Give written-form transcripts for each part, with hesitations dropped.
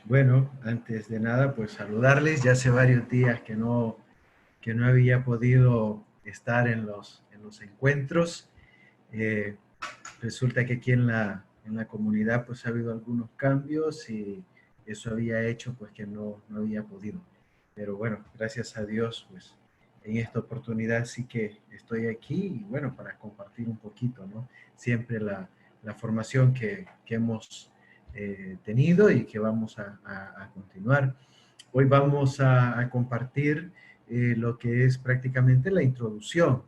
Bueno, antes de nada, pues saludarles. Ya hace varios días que no había podido estar en los encuentros. Eh, Resulta que aquí en la comunidad pues ha habido algunos cambios y eso había hecho pues que no había podido. Pero bueno, gracias a Dios pues en esta oportunidad sí que estoy aquí y bueno, para compartir un poquito, ¿no? Siempre la formación que hemos tenido y que vamos a continuar. Hoy vamos a compartir lo que es prácticamente la introducción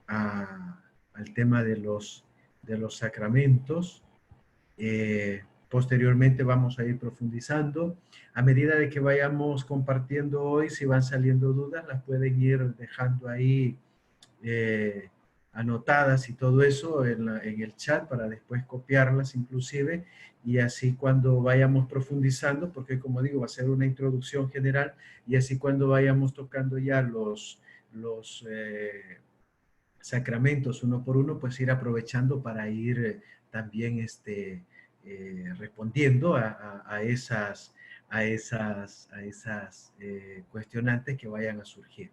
al tema de los sacramentos. Posteriormente vamos a ir profundizando. A medida de que vayamos compartiendo hoy, si van saliendo dudas, las pueden ir dejando ahí eh, anotadas y todo eso en el chat para después copiarlas inclusive y así cuando vayamos profundizando, porque como digo, va a ser una introducción general y así cuando vayamos tocando ya los sacramentos uno por uno, pues ir aprovechando para ir también respondiendo a esas cuestionantes que vayan a surgir.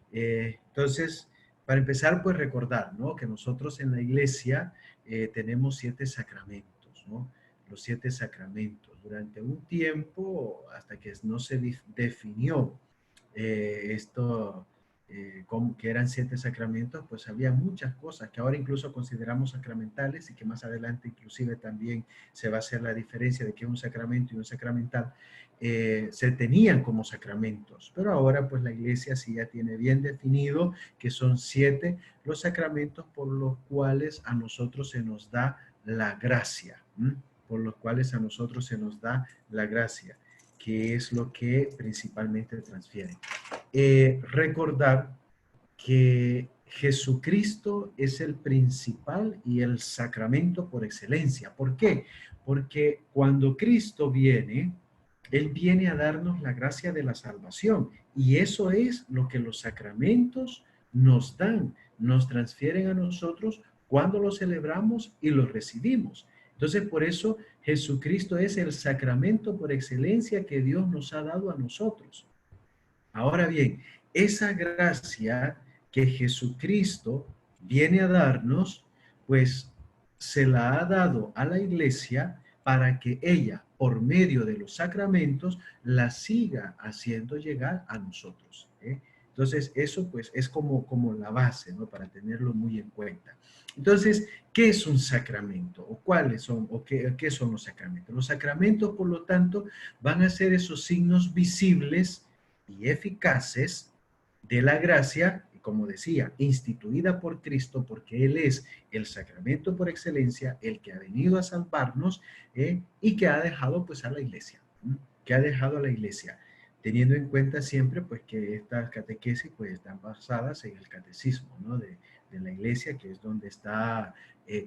Entonces, para empezar, pues recordar, ¿no? Que nosotros en la iglesia tenemos 7 sacramentos, ¿no? Los 7 sacramentos. Durante un tiempo, hasta que no se definió esto, como que eran 7 sacramentos, pues había muchas cosas que ahora incluso consideramos sacramentales y que más adelante inclusive también se va a hacer la diferencia de que un sacramento y un sacramental se tenían como sacramentos, pero ahora pues la iglesia sí ya tiene bien definido que son 7 los sacramentos por los cuales a nosotros se nos da la gracia, ¿m? Por los cuales a nosotros se nos da la gracia, que es lo que principalmente transfiere. Recordar que Jesucristo es el principal y el sacramento por excelencia. ¿Por qué? Porque cuando Cristo viene, Él viene a darnos la gracia de la salvación y eso es lo que los sacramentos nos dan, nos transfieren a nosotros cuando los celebramos y los recibimos. Entonces, por eso Jesucristo es el sacramento por excelencia que Dios nos ha dado a nosotros. Ahora bien, esa gracia que Jesucristo viene a darnos, pues se la ha dado a la iglesia para que ella, por medio de los sacramentos, la siga haciendo llegar a nosotros. Entonces, eso pues es como la base, ¿no? Para tenerlo muy en cuenta. Entonces, ¿qué es un sacramento? ¿O cuáles son? ¿O qué son los sacramentos? Los sacramentos, por lo tanto, van a ser esos signos visibles y eficaces de la gracia, como decía, instituida por Cristo, porque Él es el sacramento por excelencia, el que ha venido a salvarnos y que ha dejado pues a la iglesia, que ha dejado a la iglesia, teniendo en cuenta siempre pues que estas catequesis pues están basadas en el catecismo, ¿no? De la iglesia, que es donde está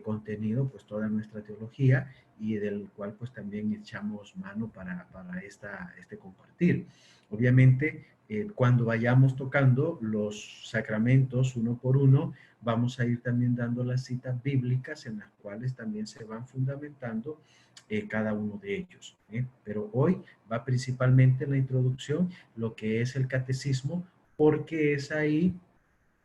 contenido pues toda nuestra teología y del cual pues también echamos mano para este compartir. Obviamente, cuando vayamos tocando los sacramentos uno por uno, vamos a ir también dando las citas bíblicas en las cuales también se van fundamentando cada uno de ellos. Pero hoy va principalmente en la introducción lo que es el catecismo, porque es ahí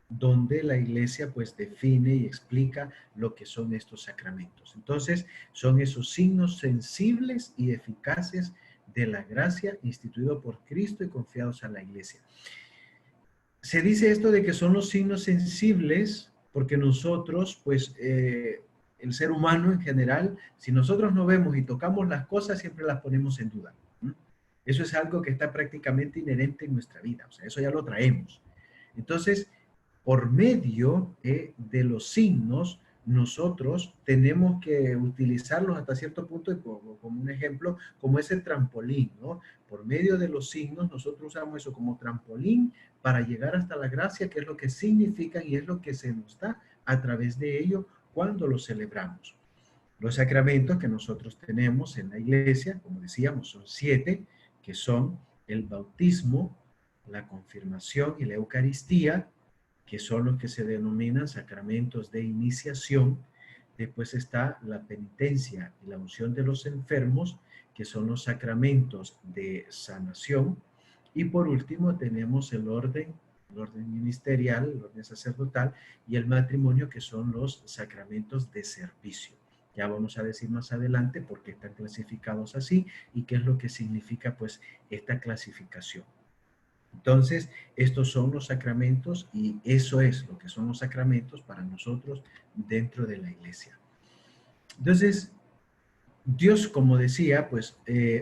donde la iglesia pues define y explica lo que son estos sacramentos. Entonces, son esos signos sensibles y eficaces de la gracia instituido por Cristo y confiados a la iglesia. Se dice esto de que son los signos sensibles porque nosotros, pues, el ser humano en general, si nosotros no vemos y tocamos las cosas, siempre las ponemos en duda. Eso es algo que está prácticamente inherente en nuestra vida, o sea, eso ya lo traemos. Entonces, por medio de los signos, nosotros tenemos que utilizarlos hasta cierto punto, y como un ejemplo, como ese trampolín, ¿no? Por medio de los signos, nosotros usamos eso como trampolín para llegar hasta la gracia, que es lo que significa y es lo que se nos da a través de ello cuando lo celebramos. Los sacramentos que nosotros tenemos en la iglesia, como decíamos, son 7, que son el bautismo, la confirmación y la Eucaristía, que son los que se denominan sacramentos de iniciación. Después está la penitencia y la unción de los enfermos, que son los sacramentos de sanación. Y por último tenemos el orden ministerial, el orden sacerdotal y el matrimonio, que son los sacramentos de servicio. Ya vamos a decir más adelante por qué están clasificados así y qué es lo que significa pues esta clasificación. Entonces, estos son los sacramentos y eso es lo que son los sacramentos para nosotros dentro de la iglesia. Entonces, Dios, como decía, pues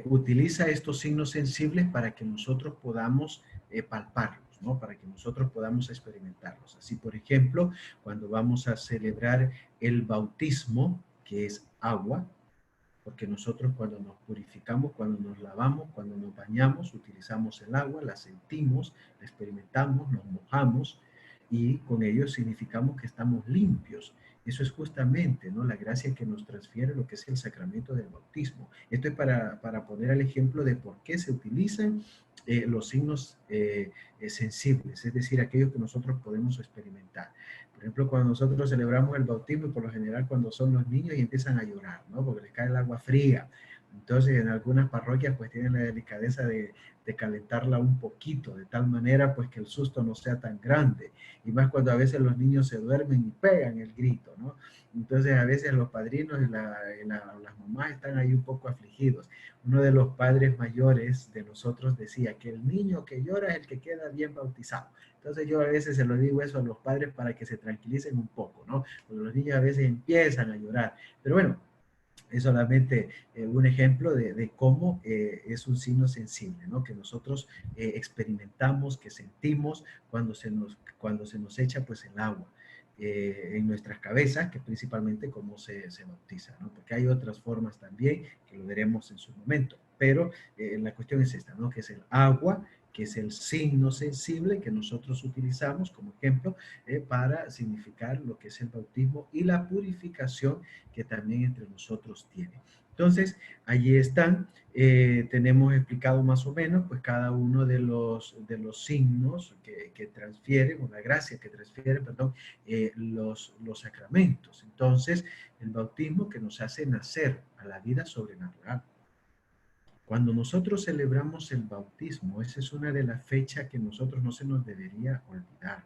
utiliza estos signos sensibles para que nosotros podamos palparlos, ¿no? Para que nosotros podamos experimentarlos. Así, por ejemplo, cuando vamos a celebrar el bautismo, que es agua, porque nosotros cuando nos purificamos, cuando nos lavamos, cuando nos bañamos, utilizamos el agua, la sentimos, la experimentamos, nos mojamos y con ello significamos que estamos limpios. Eso es justamente, ¿no?, la gracia que nos transfiere lo que es el sacramento del bautismo. Esto es para poner el ejemplo de por qué se utilizan los signos sensibles, es decir, aquellos que nosotros podemos experimentar. Por ejemplo, cuando nosotros celebramos el bautismo, y por lo general cuando son los niños y empiezan a llorar, ¿no? Porque les cae el agua fría. Entonces, en algunas parroquias pues tienen la delicadeza de calentarla un poquito, de tal manera pues que el susto no sea tan grande. Y más cuando a veces los niños se duermen y pegan el grito, ¿no? Entonces, a veces los padrinos y las mamás están ahí un poco afligidos. Uno de los padres mayores de nosotros decía que el niño que llora es el que queda bien bautizado. Entonces yo a veces se lo digo eso a los padres para que se tranquilicen un poco, ¿no? Porque los niños a veces empiezan a llorar. Pero bueno, es solamente un ejemplo de cómo es un signo sensible, ¿no? Que nosotros experimentamos, que sentimos cuando se nos echa pues el agua en nuestras cabezas, que principalmente cómo se bautiza, ¿no? Porque hay otras formas también que lo veremos en su momento, pero la cuestión es esta, ¿no? Que es el agua, que es el signo sensible que nosotros utilizamos como ejemplo para significar lo que es el bautismo y la purificación que también entre nosotros tiene. Entonces, allí están, tenemos explicado más o menos, pues cada uno de los signos que transfieren, o la gracia que transfieren, perdón, los sacramentos. Entonces, el bautismo que nos hace nacer a la vida sobrenatural. Cuando nosotros celebramos el bautismo, esa es una de las fechas que nosotros no se nos debería olvidar.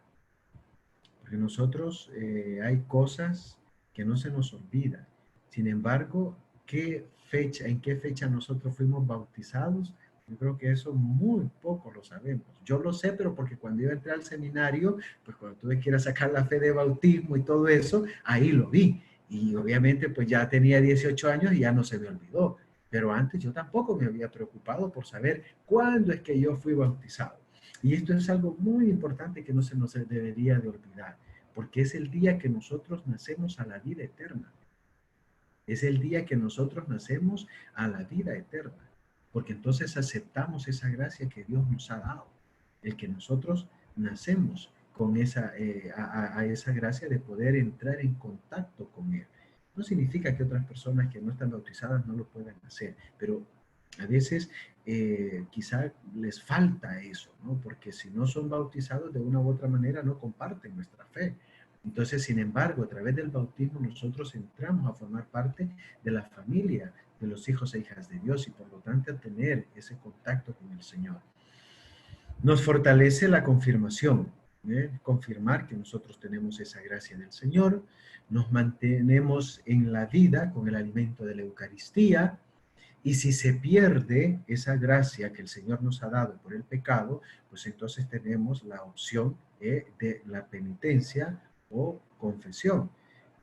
Porque nosotros hay cosas que no se nos olvidan. Sin embargo, ¿en qué fecha nosotros fuimos bautizados? Yo creo que eso muy poco lo sabemos. Yo lo sé, pero porque cuando yo entré al seminario, pues cuando tuve que ir a sacar la fe de bautismo y todo eso, ahí lo vi. Y obviamente pues ya tenía 18 años y ya no se me olvidó. Pero antes yo tampoco me había preocupado por saber cuándo es que yo fui bautizado. Y esto es algo muy importante que no se nos debería de olvidar, porque es el día que nosotros nacemos a la vida eterna. Es el día que nosotros nacemos a la vida eterna, porque entonces aceptamos esa gracia que Dios nos ha dado, el que nosotros nacemos con a esa gracia de poder entrar en contacto con Él. No significa que otras personas que no están bautizadas no lo puedan hacer, pero a veces quizá les falta eso, ¿no? Porque si no son bautizados de una u otra manera no comparten nuestra fe. Entonces, sin embargo, a través del bautismo nosotros entramos a formar parte de la familia de los hijos e hijas de Dios y por lo tanto a tener ese contacto con el Señor. Nos fortalece la confirmación, confirmar que nosotros tenemos esa gracia del Señor, nos mantenemos en la vida con el alimento de la Eucaristía, y si se pierde esa gracia que el Señor nos ha dado por el pecado, pues entonces tenemos la opción de la penitencia o confesión.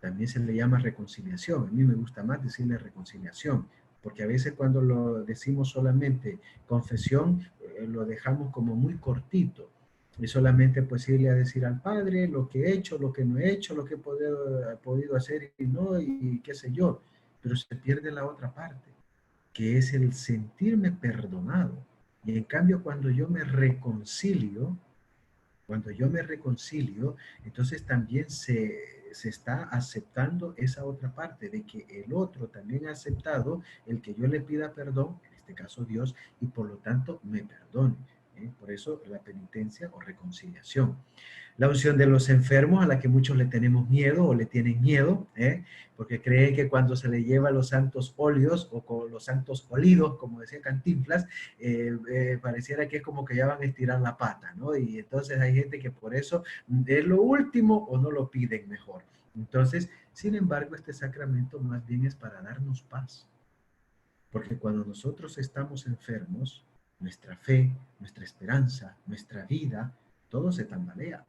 También se le llama reconciliación. A mí me gusta más decirle reconciliación, porque a veces cuando lo decimos solamente confesión, lo dejamos como muy cortito. Y solamente pues irle a decir al Padre lo que he hecho, lo que no he hecho, lo que he podido hacer y no, y qué sé yo. Pero se pierde la otra parte, que es el sentirme perdonado. Y en cambio, cuando yo me reconcilio, entonces también se está aceptando esa otra parte, de que el otro también ha aceptado el que yo le pida perdón, en este caso Dios, y por lo tanto me perdone. Por eso la penitencia o reconciliación. La unción de los enfermos, a la que muchos le tenemos miedo o le tienen miedo, porque creen que cuando se le lleva los santos óleos o con los santos olidos, como decía Cantinflas, pareciera que es como que ya van a estirar la pata, ¿no? Y entonces hay gente que por eso es lo último o no lo piden mejor. Entonces, sin embargo, este sacramento más bien es para darnos paz. Porque cuando nosotros estamos enfermos, nuestra fe, nuestra esperanza, nuestra vida, todo se tambalea.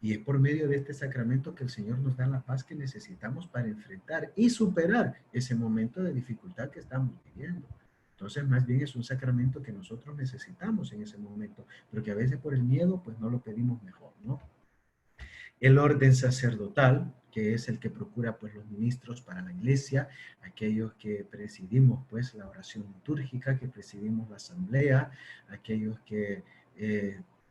Y es por medio de este sacramento que el Señor nos da la paz que necesitamos para enfrentar y superar ese momento de dificultad que estamos viviendo. Entonces, más bien es un sacramento que nosotros necesitamos en ese momento, pero que a veces por el miedo, pues no lo pedimos mejor, ¿no? El orden sacerdotal, que es el que procura pues los ministros para la iglesia, aquellos que presidimos pues la oración litúrgica, que presidimos la asamblea, aquellos que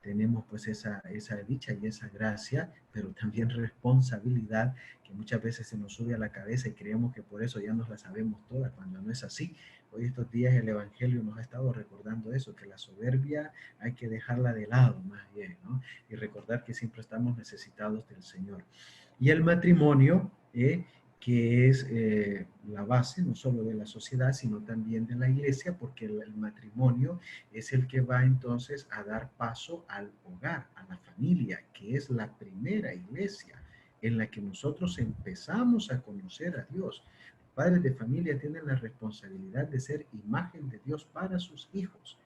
tenemos pues esa dicha y esa gracia, pero también responsabilidad que muchas veces se nos sube a la cabeza y creemos que por eso ya nos la sabemos todas, cuando no es así. Hoy estos días el Evangelio nos ha estado recordando eso, que la soberbia hay que dejarla de lado más bien, ¿no? Y recordar que siempre estamos necesitados del Señor. Y el matrimonio, que es la base no solo de la sociedad, sino también de la iglesia, porque el matrimonio es el que va entonces a dar paso al hogar, a la familia, que es la primera iglesia en la que nosotros empezamos a conocer a Dios. Padres de familia tienen la responsabilidad de ser imagen de Dios para sus hijos.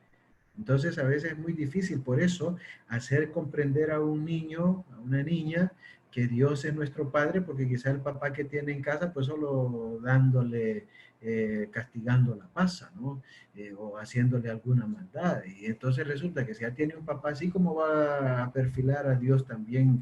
Entonces a veces es muy difícil por eso hacer comprender a un niño, a una niña, que Dios es nuestro Padre, porque quizá el papá que tiene en casa, pues solo dándole, castigando la pasa, ¿no? O haciéndole alguna maldad. Y entonces resulta que si ya tiene un papá así, ¿cómo va a perfilar a Dios también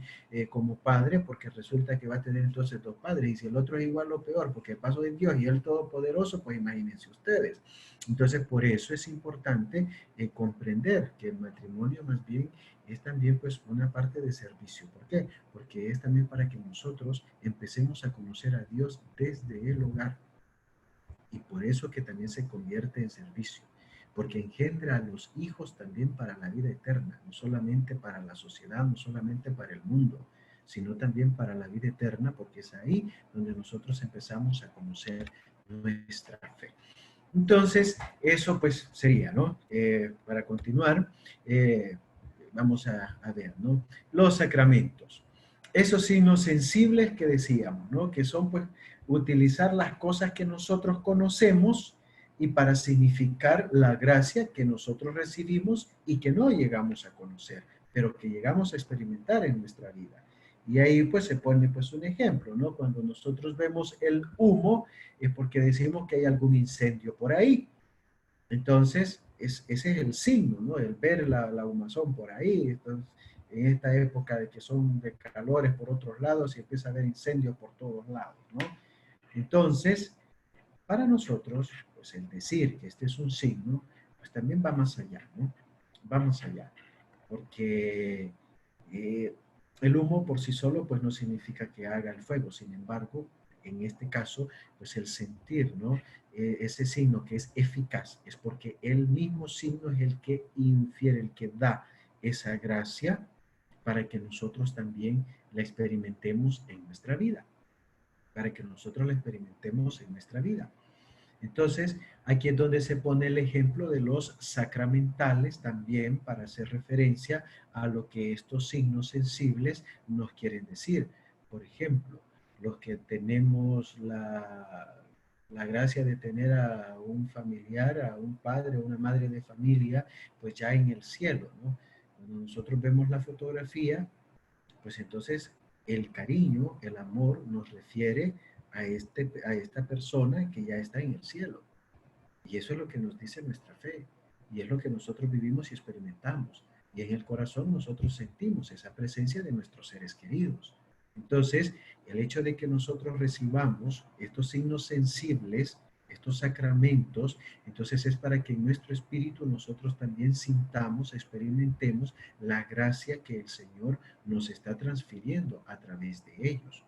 como Padre? Porque resulta que va a tener entonces dos padres. Y si el otro es igual o peor, porque el paso de Dios y el Todopoderoso, pues imagínense ustedes. Entonces por eso es importante comprender que el matrimonio más bien es también pues una parte de servicio. ¿Por qué? Porque es también para que nosotros empecemos a conocer a Dios desde el hogar. Y por eso que también se convierte en servicio. Porque engendra a los hijos también para la vida eterna, no solamente para la sociedad, no solamente para el mundo, sino también para la vida eterna, porque es ahí donde nosotros empezamos a conocer nuestra fe. Entonces, eso pues sería, ¿no? Para continuar, vamos a ver, ¿no? Los sacramentos. Esos signos sensibles que decíamos, ¿no? Que son pues utilizar las cosas que nosotros conocemos y para significar la gracia que nosotros recibimos y que no llegamos a conocer, pero que llegamos a experimentar en nuestra vida. Y ahí pues se pone pues un ejemplo, ¿no? Cuando nosotros vemos el humo es porque decimos que hay algún incendio por ahí. Entonces, ese es el signo, ¿no? El ver la humazón por ahí. Entonces, en esta época de que son de calores por otros lados y empieza a haber incendios por todos lados, ¿no? Entonces, para nosotros, pues el decir que este es un signo, pues también va más allá, ¿no? Va más allá, porque el humo por sí solo, pues no significa que haga el fuego, sin embargo, en este caso, pues el sentir, ¿no? Ese signo que es eficaz, es porque el mismo signo es el que infiere, el que da esa gracia para que nosotros también la experimentemos en nuestra vida, para que nosotros la experimentemos en nuestra vida. Entonces, aquí es donde se pone el ejemplo de los sacramentales también para hacer referencia a lo que estos signos sensibles nos quieren decir. Por ejemplo, los que tenemos la gracia de tener a un familiar, a un padre, o una madre de familia, pues ya en el cielo, ¿no? Cuando nosotros vemos la fotografía, pues entonces el cariño, el amor nos refiere a esta persona que ya está en el cielo. Y eso es lo que nos dice nuestra fe. Y es lo que nosotros vivimos y experimentamos. Y en el corazón nosotros sentimos esa presencia de nuestros seres queridos. Entonces, el hecho de que nosotros recibamos estos signos sensibles, estos sacramentos, entonces es para que en nuestro espíritu nosotros también sintamos, experimentemos la gracia que el Señor nos está transfiriendo a través de ellos.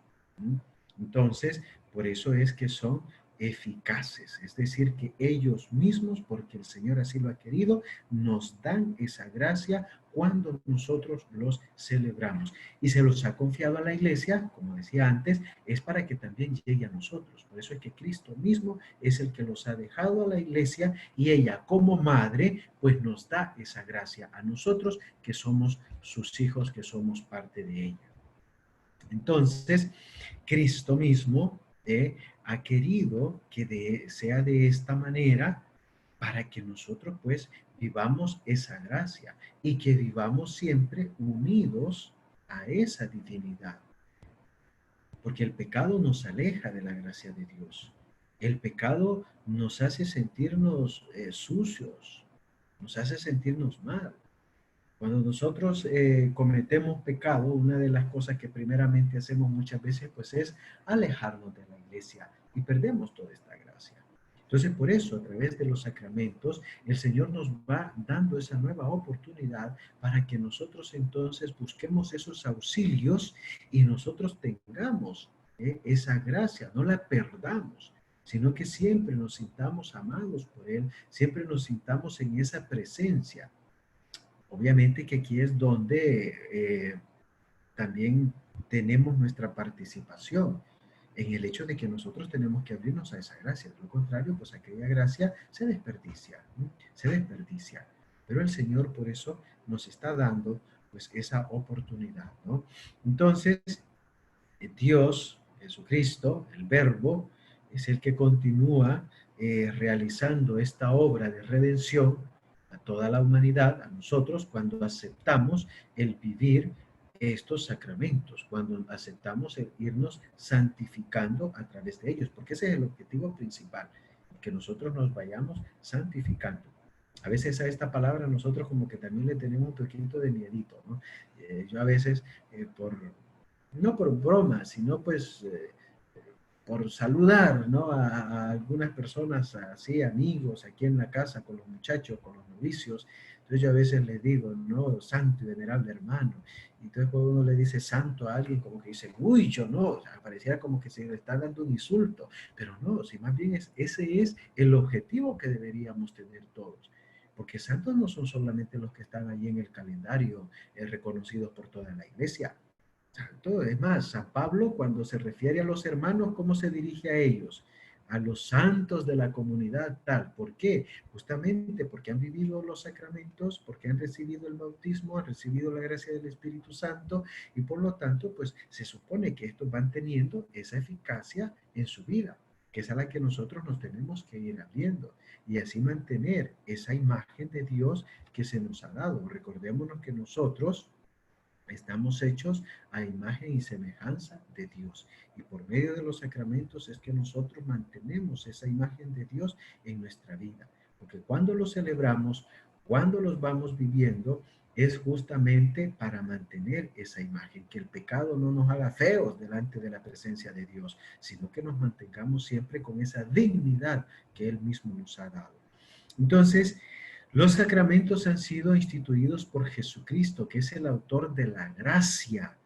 Entonces, por eso es que son eficaces, es decir, que ellos mismos, porque el Señor así lo ha querido, nos dan esa gracia cuando nosotros los celebramos. Y se los ha confiado a la iglesia, como decía antes, es para que también llegue a nosotros. Por eso es que Cristo mismo es el que los ha dejado a la iglesia y ella como madre, pues nos da esa gracia a nosotros que somos sus hijos, que somos parte de ella. Entonces, Cristo mismo ha querido que sea de esta manera para que nosotros pues vivamos esa gracia y que vivamos siempre unidos a esa divinidad. Porque el pecado nos aleja de la gracia de Dios. El pecado nos hace sentirnos sucios, nos hace sentirnos mal. Cuando nosotros cometemos pecado, una de las cosas que primeramente hacemos muchas veces pues es alejarnos de la iglesia y perdemos toda esta gracia. Entonces por eso a través de los sacramentos el Señor nos va dando esa nueva oportunidad para que nosotros entonces busquemos esos auxilios y nosotros tengamos esa gracia, no la perdamos, sino que siempre nos sintamos amados por Él, siempre nos sintamos en esa presencia. Obviamente que aquí es donde también tenemos nuestra participación en el hecho de que nosotros tenemos que abrirnos a esa gracia. De lo contrario, pues aquella gracia se desperdicia, ¿no? Se desperdicia. Pero el Señor por eso nos está dando pues esa oportunidad, ¿no? Entonces, Dios, Jesucristo, el Verbo, es el que continúa realizando esta obra de redención a toda la humanidad, a nosotros, cuando aceptamos el vivir estos sacramentos, cuando aceptamos el irnos santificando a través de ellos, porque ese es el objetivo principal, que nosotros nos vayamos santificando. A veces a esta palabra nosotros como que también le tenemos un poquito de miedito, ¿no? Yo a veces no por broma, sino pues por saludar, ¿no? A algunas personas, así, amigos, aquí en la casa, con los muchachos, con los novicios. Entonces yo a veces les digo, ¿no? Santo y venerable hermano. Y entonces cuando uno le dice santo a alguien, como que dice, uy, yo no, o sea, pareciera como que se le está dando un insulto. Pero no, si más bien ese es el objetivo que deberíamos tener todos. Porque santos no son solamente los que están allí en el calendario, reconocidos por toda la iglesia. Santo, es más, San Pablo cuando se refiere a los hermanos, ¿cómo se dirige a ellos? A los santos de la comunidad tal. ¿Por qué? Justamente porque han vivido los sacramentos, porque han recibido el bautismo, han recibido la gracia del Espíritu Santo y por lo tanto, pues se supone que estos van teniendo esa eficacia en su vida, que es a la que nosotros nos tenemos que ir abriendo y así mantener esa imagen de Dios que se nos ha dado. Recordémonos que nosotros estamos hechos a imagen y semejanza de Dios. Y por medio de los sacramentos es que nosotros mantenemos esa imagen de Dios en nuestra vida. Porque cuando los celebramos, cuando los vamos viviendo, es justamente para mantener esa imagen, que el pecado no nos haga feos delante de la presencia de Dios, sino que nos mantengamos siempre con esa dignidad que Él mismo nos ha dado. Entonces, los sacramentos han sido instituidos por Jesucristo, que es el autor de la gracia,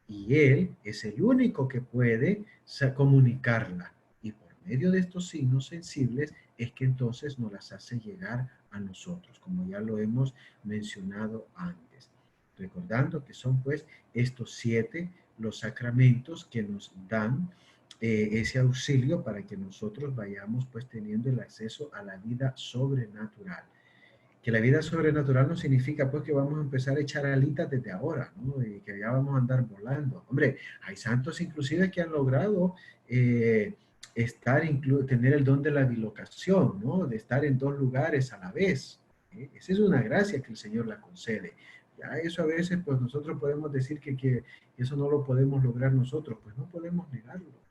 y Él es el único que puede comunicarla. Y por medio de estos signos sensibles es que entonces nos las hace llegar a nosotros, como ya lo hemos mencionado antes. Recordando que son pues estos 7 los sacramentos que nos dan ese auxilio para que nosotros vayamos pues teniendo el acceso a la vida sobrenatural. Que la vida sobrenatural no significa pues que vamos a empezar a echar alitas desde ahora, ¿no? Y que ya vamos a andar volando. Hombre, hay santos inclusive que han logrado tener el don de la bilocación, ¿no? De estar en 2 lugares a la vez. Esa es una gracia que el Señor la concede. Ya eso a veces pues nosotros podemos decir que eso no lo podemos lograr nosotros, pues no podemos negarlo.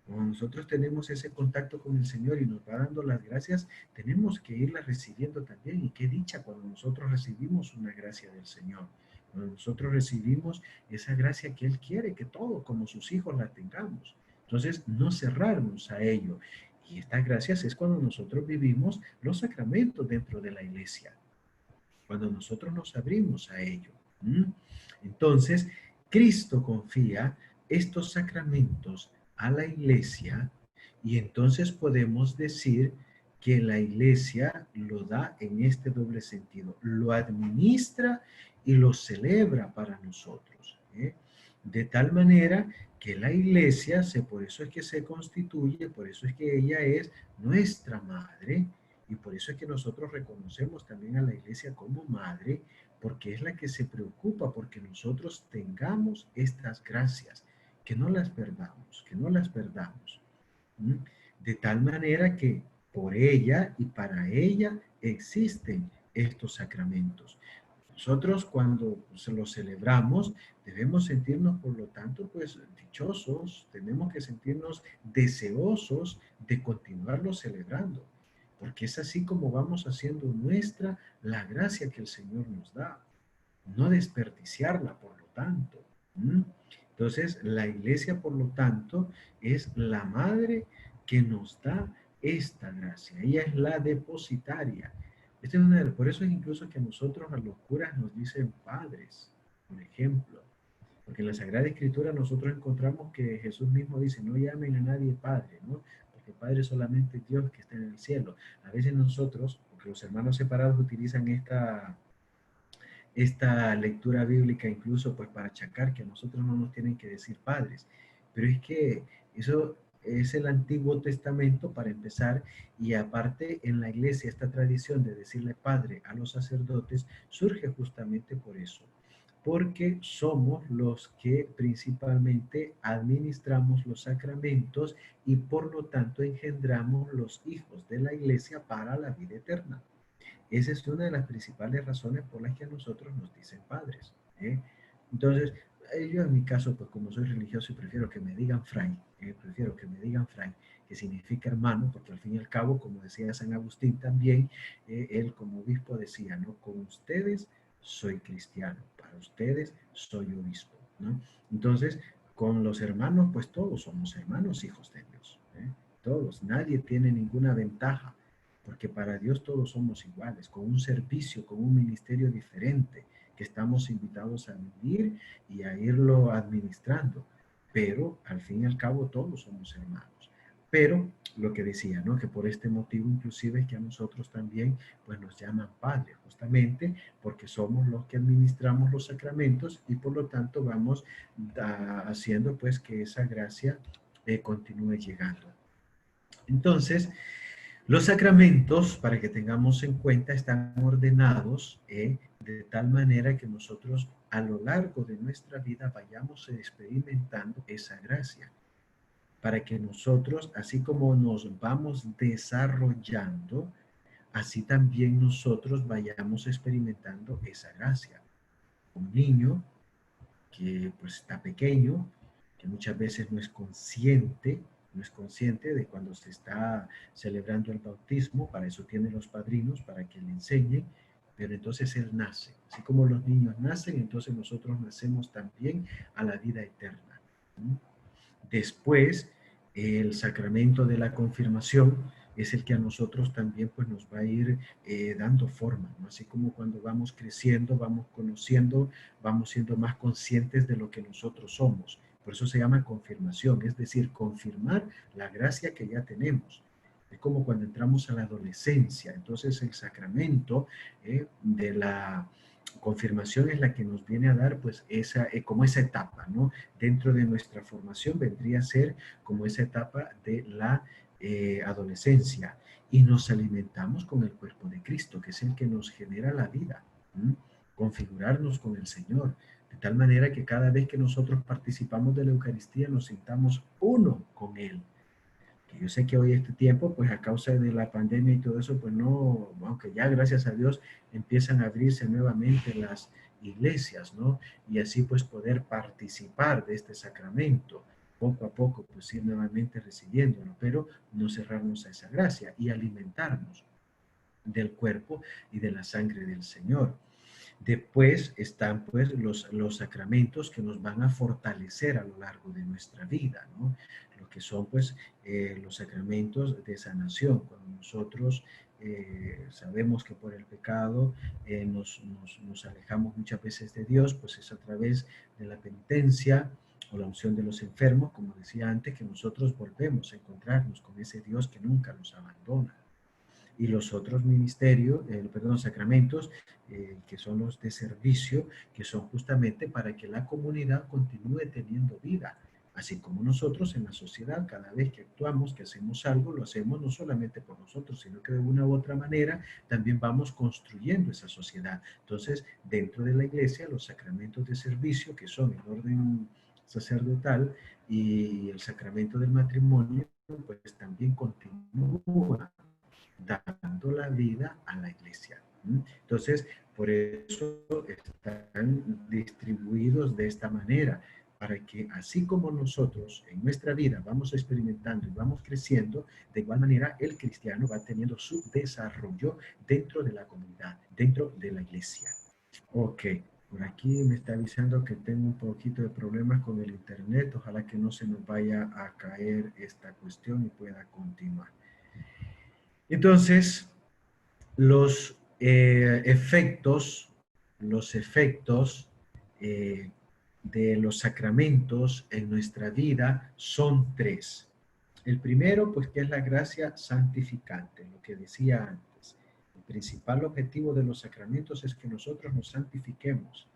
Cuando nosotros tenemos ese contacto con el Señor y nos va dando las gracias, tenemos que irla recibiendo también. Y qué dicha cuando nosotros recibimos una gracia del Señor. Cuando nosotros recibimos esa gracia que Él quiere que todos como sus hijos la tengamos. Entonces, no cerrarnos a ello. Y estas gracias es cuando nosotros vivimos los sacramentos dentro de la iglesia. Cuando nosotros nos abrimos a ello. Entonces, Cristo confía estos sacramentos a la iglesia Y entonces podemos decir que la iglesia lo da en este doble sentido, lo administra y lo celebra para nosotros, ¿eh? De tal manera que la iglesia, por eso es que se constituye, por eso es que ella es nuestra madre, y por eso es que nosotros reconocemos también a la iglesia como madre, porque es la que se preocupa porque nosotros tengamos estas gracias, que no las perdamos, que no las perdamos. ¿Mm? De tal manera que por ella y para ella existen estos sacramentos. Nosotros cuando se los celebramos debemos sentirnos, por lo tanto, pues dichosos, tenemos que sentirnos deseosos de continuarlo celebrando, porque es así como vamos haciendo nuestra la gracia que el Señor nos da, no desperdiciarla, por lo tanto. ¿Mm? Entonces, la iglesia, por lo tanto, es la madre que nos da esta gracia. Ella es la depositaria. Este es por eso es incluso que a nosotros, a los curas, nos dicen padres, por ejemplo. Porque en la Sagrada Escritura nosotros encontramos que Jesús mismo dice, no llamen a nadie padre, ¿no? Porque padre es solamente Dios que está en el cielo. A veces nosotros, porque los hermanos separados utilizan esta lectura bíblica incluso pues para achacar que a nosotros no nos tienen que decir padres. Pero es que eso es el Antiguo Testamento para empezar, y aparte en la iglesia esta tradición de decirle padre a los sacerdotes surge justamente por eso, porque somos los que principalmente administramos los sacramentos y por lo tanto engendramos los hijos de la iglesia para la vida eterna. Esa es una de las principales razones por las que a nosotros nos dicen padres, ¿eh? Entonces, yo en mi caso, pues como soy religioso y prefiero que me digan fray, prefiero que me digan fray, que significa hermano, porque al fin y al cabo, como decía San Agustín también, él como obispo decía, ¿no? Con ustedes soy cristiano, para ustedes soy obispo, ¿no? Entonces, con los hermanos, pues todos somos hermanos, hijos de Dios, ¿eh? Todos, nadie tiene ninguna ventaja, porque para Dios todos somos iguales, con un servicio, con un ministerio diferente, que estamos invitados a vivir y a irlo administrando. Pero al fin y al cabo todos somos hermanos. Pero lo que decía, ¿no? Que por este motivo inclusive es que a nosotros también pues nos llaman padres, justamente porque somos los que administramos los sacramentos y por lo tanto vamos haciendo pues que esa gracia continúe llegando. Entonces, los sacramentos, para que tengamos en cuenta, están ordenados de tal manera que nosotros a lo largo de nuestra vida vayamos experimentando esa gracia, para que nosotros, así como nos vamos desarrollando, así también nosotros vayamos experimentando esa gracia. Un niño que pues está pequeño, que muchas veces no es consciente de cuando se está celebrando el bautismo, para eso tiene los padrinos, para que le enseñen, pero entonces él nace. Así como los niños nacen, entonces nosotros nacemos también a la vida eterna. Después, el sacramento de la confirmación es el que a nosotros también pues nos va a ir dando forma, ¿no? Así como cuando vamos creciendo, vamos conociendo, vamos siendo más conscientes de lo que nosotros somos. Por eso se llama confirmación, es decir, confirmar la gracia que ya tenemos. Es como cuando entramos a la adolescencia, entonces el sacramento de la confirmación es la que nos viene a dar pues como esa etapa, ¿no? Dentro de nuestra formación vendría a ser como esa etapa de la adolescencia, y nos alimentamos con el cuerpo de Cristo, que es el que nos genera la vida. ¿M? Configurarnos con el Señor, de tal manera que cada vez que nosotros participamos de la Eucaristía nos sintamos uno con Él. Que yo sé que hoy este tiempo, pues a causa de la pandemia y todo eso, pues no, aunque ya gracias a Dios empiezan a abrirse nuevamente las iglesias, ¿no? Y así pues poder participar de este sacramento, poco a poco pues ir nuevamente recibiéndolo, pero no cerrarnos a esa gracia y alimentarnos del cuerpo y de la sangre del Señor. Después están pues los sacramentos que nos van a fortalecer a lo largo de nuestra vida, ¿no? Lo que son pues los sacramentos de sanación, cuando nosotros sabemos que por el pecado nos alejamos muchas veces de Dios, pues es a través de la penitencia o la unción de los enfermos, como decía antes, que nosotros volvemos a encontrarnos con ese Dios que nunca nos abandona. Y los otros ministerios, perdón, sacramentos, que son los de servicio, que son justamente para que la comunidad continúe teniendo vida. Así como nosotros en la sociedad, cada vez que actuamos, que hacemos algo, lo hacemos no solamente por nosotros, sino que de una u otra manera también vamos construyendo esa sociedad. Entonces, dentro de la iglesia, los sacramentos de servicio, que son el orden sacerdotal y el sacramento del matrimonio, pues también continúan dando la vida a la iglesia. Entonces, por eso están distribuidos de esta manera, para que así como nosotros en nuestra vida vamos experimentando y vamos creciendo, de igual manera el cristiano va teniendo su desarrollo dentro de la comunidad, dentro de la iglesia. Ok, por aquí me está avisando que tengo un poquito de problemas con el internet. Ojalá que no se nos vaya a caer esta cuestión y pueda continuar. Entonces, los los efectos eh, de los sacramentos en nuestra vida son tres. El primero, pues, que es la gracia santificante, lo que decía antes. El principal objetivo de los sacramentos es que nosotros nos santifiquemos.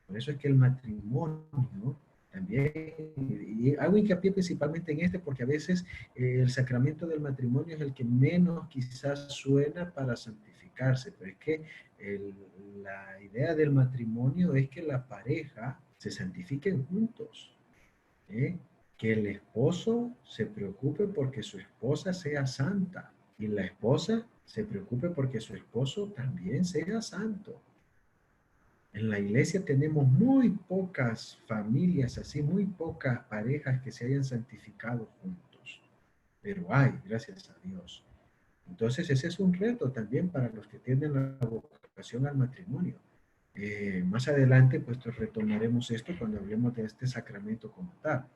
Por eso es que el matrimonio también, y hago hincapié principalmente en este porque a veces el sacramento del matrimonio es el que menos quizás suena para santificarse, pero es que la idea del matrimonio es que la pareja se santifiquen juntos, ¿eh? Que el esposo se preocupe porque su esposa sea santa y la esposa se preocupe porque su esposo también sea santo. En la iglesia tenemos muy pocas familias así, muy pocas parejas que se hayan santificado juntos, pero hay, gracias a Dios. Entonces ese es un reto también para los que tienen la vocación al matrimonio. Más adelante pues retomaremos esto cuando hablemos de este sacramento como tal,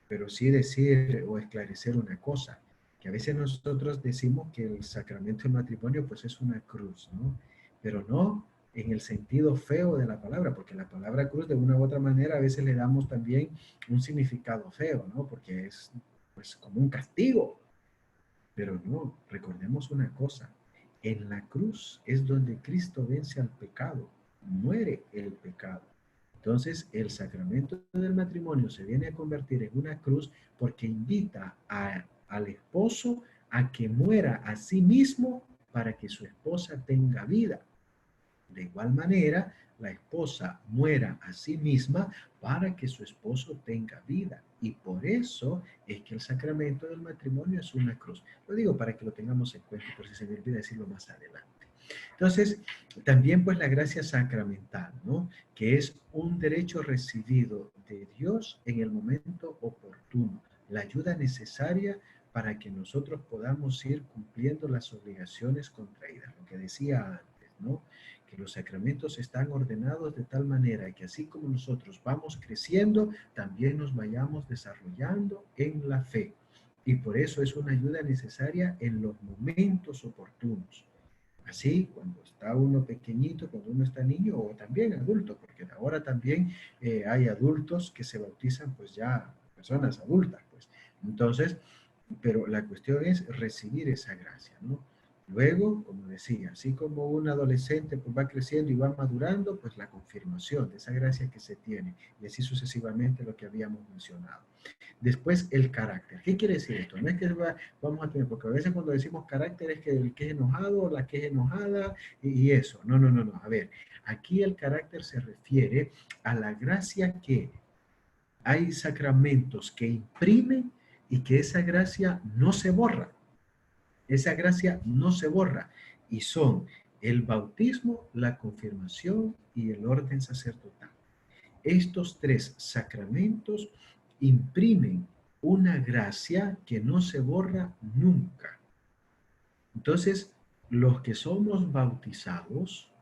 pero sí decir o esclarecer una cosa, que a veces nosotros decimos que el sacramento del matrimonio pues es una cruz, ¿no? Pero no en el sentido feo de la palabra, porque la palabra cruz de una u otra manera a veces le damos también un significado feo, ¿no? Porque es pues como un castigo. Pero no, recordemos una cosa, en la cruz es donde Cristo vence al pecado, muere el pecado. Entonces, el sacramento del matrimonio se viene a convertir en una cruz porque invita al esposo a que muera a sí mismo para que su esposa tenga vida. De igual manera, la esposa muera a sí misma para que su esposo tenga vida. Y por eso es que el sacramento del matrimonio es una cruz. Lo digo para que lo tengamos en cuenta, por si se me olvida decirlo más adelante. Entonces, también pues la gracia sacramental, ¿no? Que es un derecho recibido de Dios en el momento oportuno, la ayuda necesaria para que nosotros podamos ir cumpliendo las obligaciones contraídas, lo que decía antes, ¿no? Que los sacramentos están ordenados de tal manera que así como nosotros vamos creciendo, también nos vayamos desarrollando en la fe. Y por eso es una ayuda necesaria en los momentos oportunos. Así, cuando está uno pequeñito, cuando uno está niño o también adulto, porque ahora también hay adultos que se bautizan pues ya personas adultas, pues. Entonces, pero la cuestión es recibir esa gracia, ¿no? Luego, como decía, así como un adolescente pues va creciendo y va madurando, pues la confirmación de esa gracia que se tiene y así sucesivamente lo que habíamos mencionado. Después, el carácter. ¿Qué quiere decir esto? No es que vamos a tener, porque a veces cuando decimos carácter es que el que es enojado, la que es enojada y eso. No, no, no, no. A ver, aquí el carácter se refiere a la gracia que hay sacramentos que imprimen y que esa gracia no se borra. Esa gracia no se borra y son el bautismo, la confirmación y el orden sacerdotal. Estos tres sacramentos imprimen una gracia que no se borra nunca. Entonces, los que somos bautizados,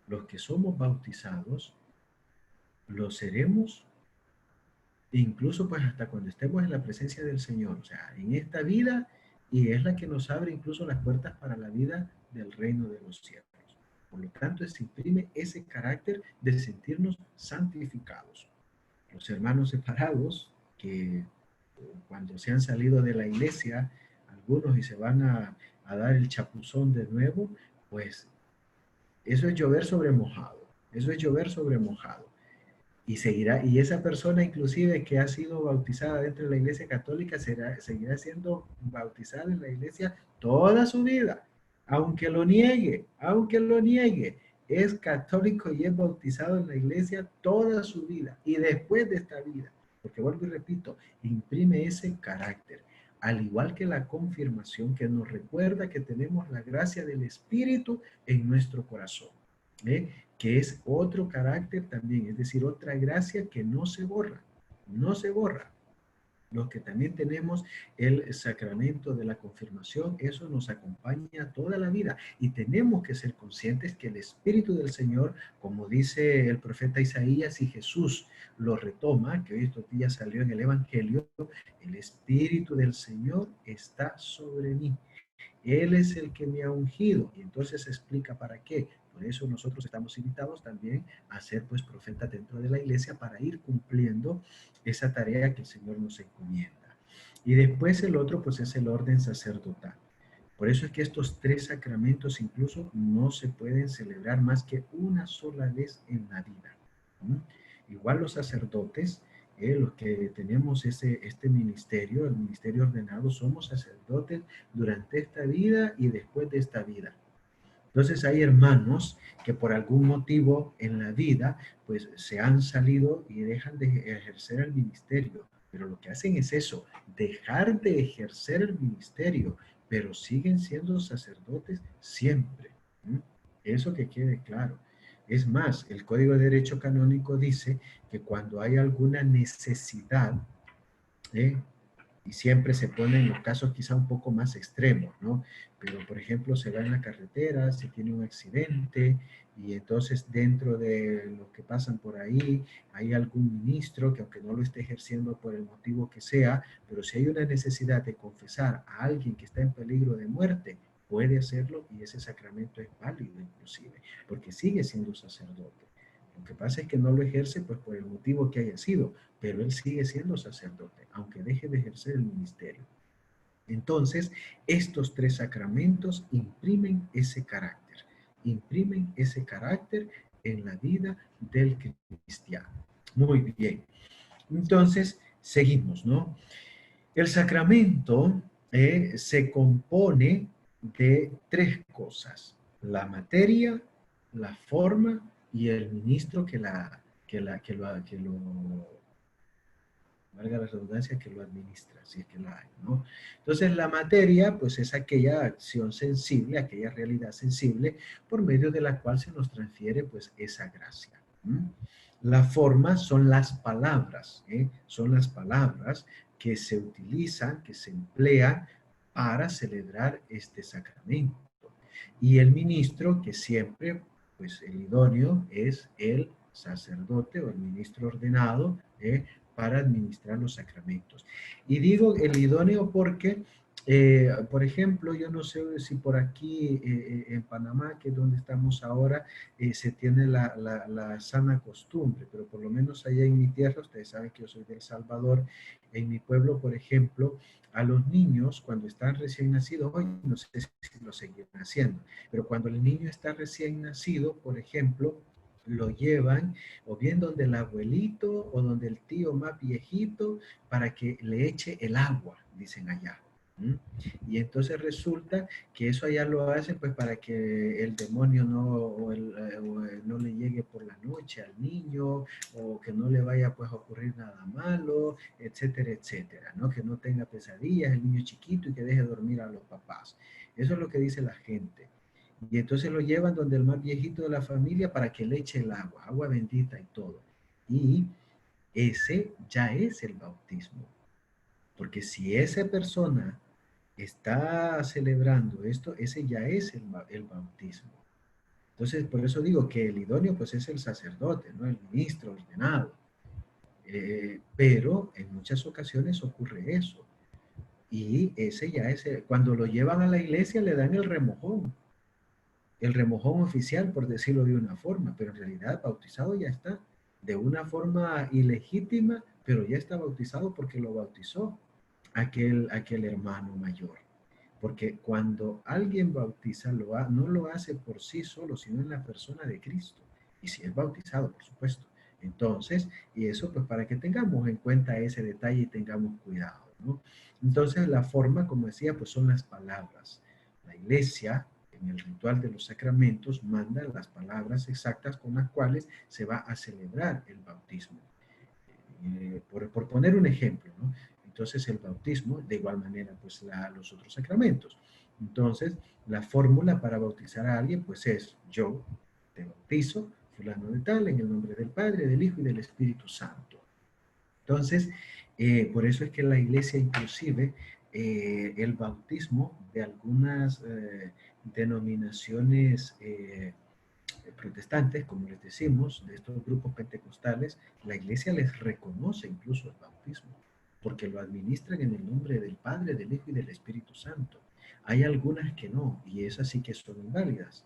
los que somos bautizados, lo seremos incluso pues hasta cuando estemos en la presencia del Señor, o sea, en esta vida, y es la que nos abre incluso las puertas para la vida del reino de los cielos. Por lo tanto, se imprime ese carácter de sentirnos santificados. Los hermanos separados, que cuando se han salido de la iglesia, algunos y se van a dar el chapuzón de nuevo, pues eso es llover sobre mojado. Eso es llover sobre mojado. Y seguirá, y esa persona inclusive que ha sido bautizada dentro de la iglesia católica seguirá siendo bautizada en la iglesia toda su vida, aunque lo niegue, es católico y es bautizado en la iglesia toda su vida y después de esta vida, porque vuelvo y repito, imprime ese carácter, al igual que la confirmación que nos recuerda que tenemos la gracia del Espíritu en nuestro corazón. ¿Eh? Que es otro carácter también, es decir, otra gracia que no se borra, no se borra. Los que también tenemos el sacramento de la confirmación, eso nos acompaña toda la vida y tenemos que ser conscientes que el Espíritu del Señor, como dice el profeta Isaías y Jesús lo retoma, que hoy estos días salió en el Evangelio, el Espíritu del Señor está sobre mí. Él es el que me ha ungido. Y entonces explica para qué. Por eso nosotros estamos invitados también a ser pues profetas dentro de la iglesia para ir cumpliendo esa tarea que el Señor nos encomienda. Y después el otro pues es el orden sacerdotal. Por eso es que estos tres sacramentos incluso no se pueden celebrar más que una sola vez en la vida. Igual los sacerdotes, los que tenemos este ministerio, el ministerio ordenado, somos sacerdotes durante esta vida y después de esta vida. Entonces hay hermanos que por algún motivo en la vida pues se han salido y dejan de ejercer el ministerio. Pero lo que hacen es eso, dejar de ejercer el ministerio, pero siguen siendo sacerdotes siempre. ¿Mm? Eso que quede claro. Es más, el Código de Derecho Canónico dice que cuando hay alguna necesidad, ¿eh? Y siempre se pone en los casos quizá un poco más extremos, ¿no? Pero, por ejemplo, se va en la carretera, se tiene un accidente y entonces dentro de lo que pasan por ahí hay algún ministro que aunque no lo esté ejerciendo por el motivo que sea, pero si hay una necesidad de confesar a alguien que está en peligro de muerte, puede hacerlo y ese sacramento es válido inclusive, porque sigue siendo sacerdote. Lo que pasa es que no lo ejerce pues por el motivo que haya sido, pero él sigue siendo sacerdote, aunque deje de ejercer el ministerio. Entonces, estos tres sacramentos imprimen ese carácter en la vida del cristiano. Muy bien. Entonces, seguimos, ¿no? El sacramento se compone de tres cosas: la materia, la forma y el ministro que lo valga la redundancia, que lo administra, si es que la hay, ¿no? Entonces, la materia, pues es aquella acción sensible, aquella realidad sensible, por medio de la cual se nos transfiere, pues, esa gracia. La forma son las palabras, son las palabras que se utilizan, que se emplean para celebrar este sacramento. Y el ministro, que siempre, pues el idóneo es el sacerdote o el ministro ordenado, para administrar los sacramentos. Y digo el idóneo porque, por ejemplo, yo no sé si por aquí en Panamá, que es donde estamos ahora, se tiene la sana costumbre, pero por lo menos allá en mi tierra, ustedes saben que yo soy de El Salvador, en mi pueblo, por ejemplo, a los niños cuando están recién nacidos, hoy no sé si lo siguen haciendo, pero cuando el niño está recién nacido, por ejemplo, lo llevan o bien donde el abuelito o donde el tío más viejito para que le eche el agua, dicen allá. Y entonces resulta que eso allá lo hacen pues para que el demonio no le llegue por la noche al niño o que no le vaya pues a ocurrir nada malo, etcétera, etcétera, ¿no? Que no tenga pesadillas el niño chiquito y que deje dormir a los papás. Eso es lo que dice la gente. Y entonces lo llevan donde el más viejito de la familia para que le eche el agua, agua bendita y todo. Y ese ya es el bautismo. Porque si esa persona está celebrando esto, ese ya es el bautismo. Entonces, por eso digo que el idóneo pues es el sacerdote, ¿no? El ministro ordenado. Pero en muchas ocasiones ocurre eso. Y ese ya es, cuando lo llevan a la iglesia le dan el remojón oficial, por decirlo de una forma, pero en realidad bautizado ya está. de una forma ilegítima, pero ya está bautizado porque lo bautizó aquel hermano mayor. Porque cuando alguien bautiza, no lo hace por sí solo, sino en la persona de Cristo. Y si es bautizado, por supuesto. Entonces, y eso pues para que tengamos en cuenta ese detalle y tengamos cuidado, ¿no? Entonces, la forma, como decía, pues son las palabras. La iglesia, en el ritual de los sacramentos, manda las palabras exactas con las cuales se va a celebrar el bautismo. Por poner un ejemplo, ¿no? Entonces el bautismo, de igual manera, pues los otros sacramentos. Entonces, la fórmula para bautizar a alguien, pues es: yo te bautizo, fulano de tal, en el nombre del Padre, del Hijo y del Espíritu Santo. Entonces, por eso es que la iglesia inclusive el bautismo de algunas denominaciones protestantes, como les decimos, de estos grupos pentecostales, la iglesia les reconoce incluso el bautismo, porque lo administran en el nombre del Padre, del Hijo y del Espíritu Santo. Hay algunas que no, y esas sí que son inválidas,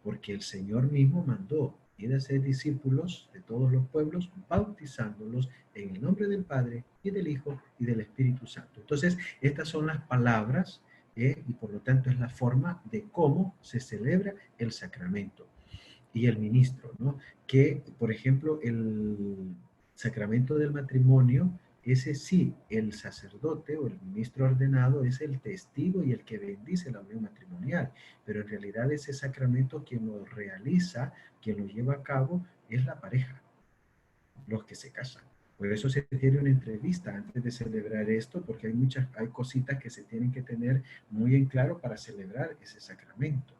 porque el Señor mismo mandó ir a ser discípulos de todos los pueblos, bautizándolos en el nombre del Padre y del Hijo y del Espíritu Santo. Entonces, estas son las palabras y por lo tanto es la forma de cómo se celebra el sacramento y el ministro, ¿no? Que, por ejemplo, el sacramento del matrimonio, ese sí, el sacerdote o el ministro ordenado es el testigo y el que bendice la unión matrimonial, pero en realidad ese sacramento quien lo realiza, quien lo lleva a cabo, es la pareja, los que se casan. Por eso se tiene una entrevista antes de celebrar esto, porque hay cositas que se tienen que tener muy en claro para celebrar ese sacramento,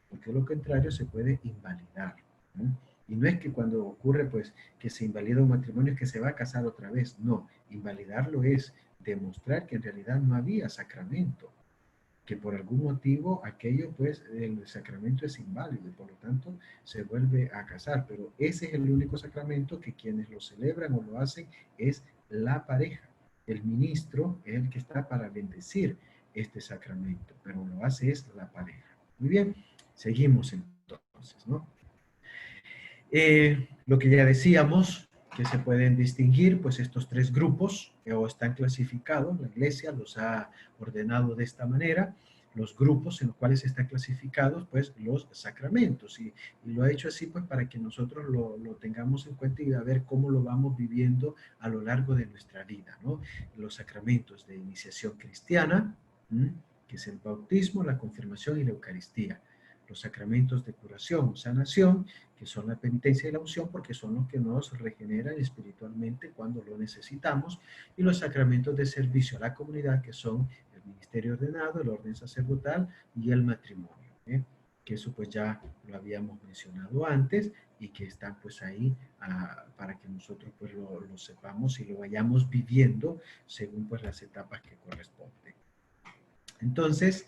porque lo contrario se puede invalidar, ¿no? Y no es que cuando ocurre, pues, que se invalida un matrimonio es que se va a casar otra vez. No, invalidarlo es demostrar que en realidad no había sacramento, que por algún motivo aquello, pues, el sacramento es inválido y por lo tanto se vuelve a casar. Pero ese es el único sacramento que quienes lo celebran o lo hacen es la pareja. El ministro es el que está para bendecir este sacramento, pero lo hace es la pareja. Muy bien, seguimos entonces, ¿no? Lo que ya decíamos, que se pueden distinguir, pues estos tres grupos, o están clasificados, la iglesia los ha ordenado de esta manera, los grupos en los cuales están clasificados, pues los sacramentos, y lo ha hecho así, pues para que nosotros lo tengamos en cuenta y a ver cómo lo vamos viviendo a lo largo de nuestra vida, ¿no? Los sacramentos de iniciación cristiana, que es el bautismo, la confirmación y la Eucaristía. Los sacramentos de curación o sanación, que son la penitencia y la unción, porque son los que nos regeneran espiritualmente cuando lo necesitamos, y los sacramentos de servicio a la comunidad, que son el ministerio ordenado, el orden sacerdotal y el matrimonio, que eso pues ya lo habíamos mencionado antes y que están pues ahí para que nosotros pues lo sepamos y lo vayamos viviendo según pues las etapas que corresponden. Entonces,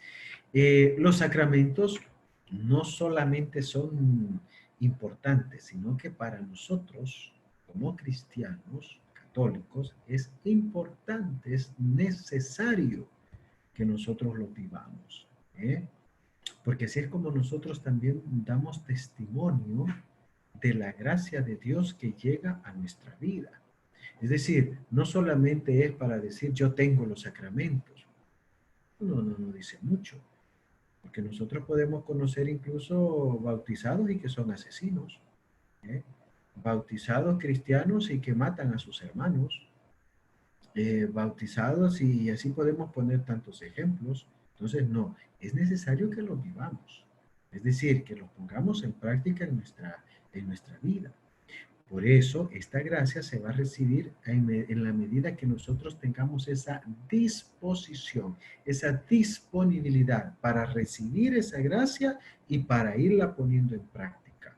los sacramentos no solamente son importantes, sino que para nosotros, como cristianos católicos, es importante, es necesario que nosotros lo vivamos, ¿eh? Porque así es como nosotros también damos testimonio de la gracia de Dios que llega a nuestra vida. Es decir, no solamente es para decir yo tengo los sacramentos, no dice mucho. Porque nosotros podemos conocer incluso bautizados y que son asesinos, ¿eh? Bautizados cristianos y que matan a sus hermanos, bautizados y así podemos poner tantos ejemplos. Entonces, no, es necesario que los vivamos. Es decir, que los pongamos en práctica en nuestra vida. Por eso, esta gracia se va a recibir en la medida que nosotros tengamos esa disposición, esa disponibilidad para recibir esa gracia y para irla poniendo en práctica.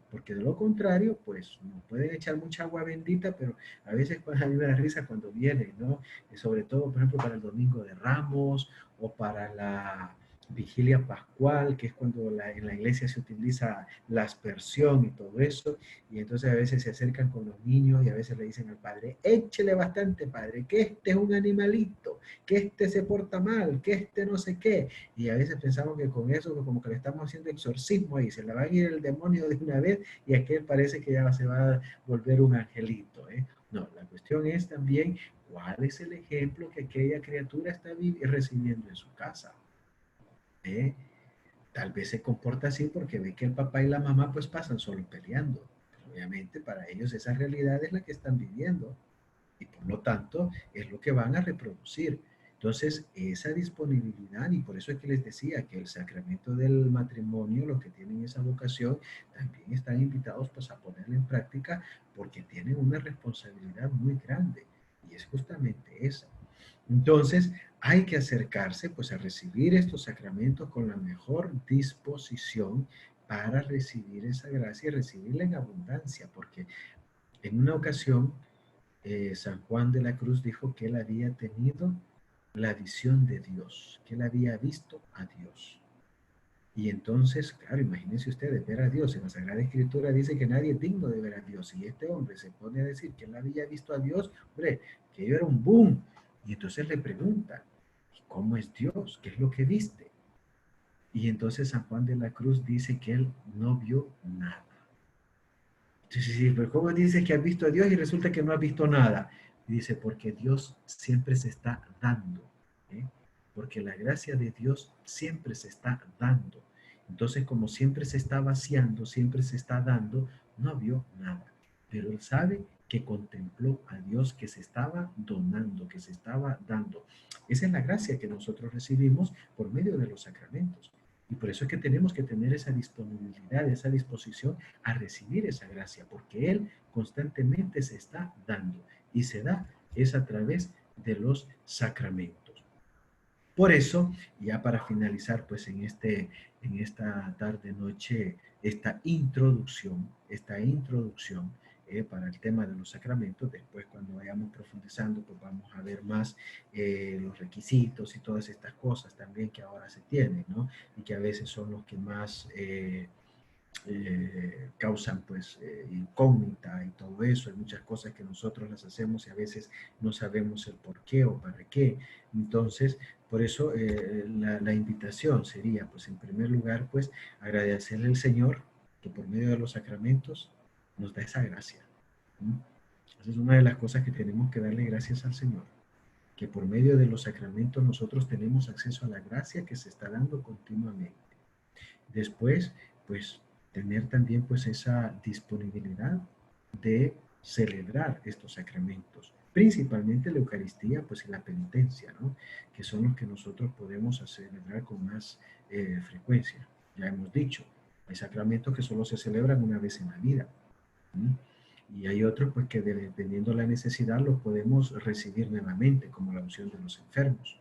Porque de lo contrario, pues nos pueden echar mucha agua bendita, pero a veces pues, a mí me da risa cuando viene, ¿no? Y sobre todo, por ejemplo, para el Domingo de Ramos o para vigilia pascual, que es cuando en la iglesia se utiliza la aspersión y todo eso, y entonces a veces se acercan con los niños y a veces le dicen al padre, échele bastante padre, que este es un animalito, que este se porta mal, que este no sé qué, y a veces pensamos que con eso como que le estamos haciendo exorcismo y se le va a ir el demonio de una vez y aquel parece que ya se va a volver un angelito, ¿eh? No, la cuestión es también cuál es el ejemplo que aquella criatura está recibiendo en su casa. ¿Eh? Tal vez se comporta así porque ve que el papá y la mamá pues pasan solo peleando. Pero obviamente para ellos esa realidad es la que están viviendo y por lo tanto es lo que van a reproducir. Entonces, esa disponibilidad, y por eso es que les decía que el sacramento del matrimonio, los que tienen esa vocación, también están invitados pues a ponerla en práctica porque tienen una responsabilidad muy grande y es justamente esa. Entonces, hay que acercarse pues a recibir estos sacramentos con la mejor disposición para recibir esa gracia y recibirla en abundancia, porque en una ocasión San Juan de la Cruz dijo que él había tenido la visión de Dios, que él había visto a Dios. Y entonces, claro, imagínense ustedes, ver a Dios. En la Sagrada Escritura dice que nadie es digno de ver a Dios. Y este hombre se pone a decir que él había visto a Dios, hombre, que ello era un boom. Y entonces le pregunta, ¿cómo es Dios? ¿Qué es lo que viste? Y entonces San Juan de la Cruz dice que él no vio nada. Entonces, sí, pero ¿cómo dice que has visto a Dios y resulta que no has visto nada? Y dice, porque Dios siempre se está dando. ¿Eh? Porque la gracia de Dios siempre se está dando. Entonces, como siempre se está vaciando, siempre se está dando, no vio nada. Pero él sabe que contempló a Dios que se estaba donando, que se estaba dando. Esa es la gracia que nosotros recibimos por medio de los sacramentos. Y por eso es que tenemos que tener esa disponibilidad, esa disposición a recibir esa gracia, porque Él constantemente se está dando y se da es a través de los sacramentos. Por eso, ya para finalizar, pues en esta tarde noche, esta introducción para el tema de los sacramentos. Después, cuando vayamos profundizando, pues vamos a ver más los requisitos y todas estas cosas también que ahora se tienen, ¿no? Y que a veces son los que más causan pues incógnita y todo eso. Hay muchas cosas que nosotros las hacemos y a veces no sabemos el por qué o para qué. Entonces, por eso la invitación sería, pues en primer lugar, pues agradecerle al Señor que por medio de los sacramentos nos da esa gracia. ¿Mm? Esa es una de las cosas que tenemos que darle gracias al Señor, que por medio de los sacramentos nosotros tenemos acceso a la gracia que se está dando continuamente. Después, pues tener también pues esa disponibilidad de celebrar estos sacramentos, principalmente la Eucaristía, pues y la penitencia, ¿no? Que son los que nosotros podemos celebrar con más frecuencia. Ya hemos dicho, hay sacramentos que solo se celebran una vez en la vida. ¿Sí? Y hay otros pues que dependiendo de la necesidad los podemos recibir nuevamente, como la unción de los enfermos,